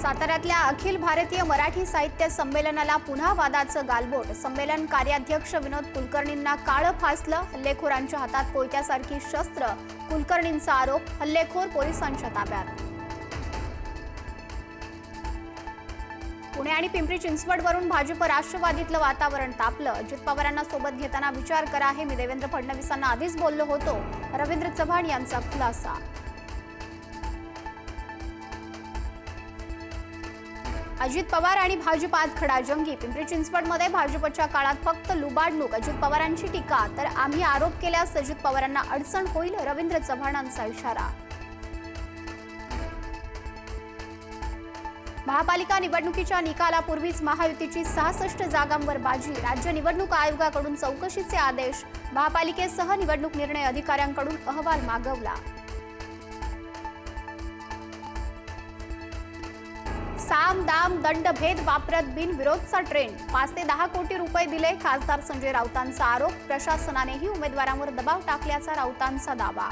साताऱ्यातल्या अखिल भारतीय मराठी साहित्य संमेलनाला पुन्हा वादाचं गालबोट। संमेलन कार्याध्यक्ष विनोद कुलकर्णींना काळं फासलं। हल्लेखोरांच्या हातात कोयत्यासारखी शस्त्र। कुलकर्णींचा आरोप, हल्लेखोर पोलिसांच्या ताब्यात। पुणे आणि पिंपरी चिंचवडवरून भाजप राष्ट्रवादीतलं वातावरण तापलं। अजित पवारांना सोबत घेताना विचार करा, हे मी देवेंद्र फडणवीसांना आधीच बोललो होतो। रवींद्र चव्हाण यांचा खुलासा। अजित पवार आणि भाजपात खडाजंगी। पिंपरी चिंचवडमध्ये भाजपच्या काळात फक्त लुबाडणूक। अजित पवारांची टीका, तर आम्ही आरोप केल्यास अजित पवारांना अडचण होईल। रवींद्र चव्हाणांचा इशारा। महापालिका निवडणुकीच्या निकालापूर्वीच महायुतीची 66 जागांवर बाजी। राज्य निवडणूक आयोगाकडून चौकशीचे आदेश। महापालिकेसह निवडणूक निर्णय अधिकाऱ्यांकडून अहवाल मागवला। साम दाम दंड भेद वापरत बिनविरोधचा ट्रेंड। 5 ते 10 कोटी रुपये दिले। खासदार संजय राऊतांचा आरोप। प्रशासनानेही उमेदवारांवर दबाव टाकल्याचा राऊतांचा दावा।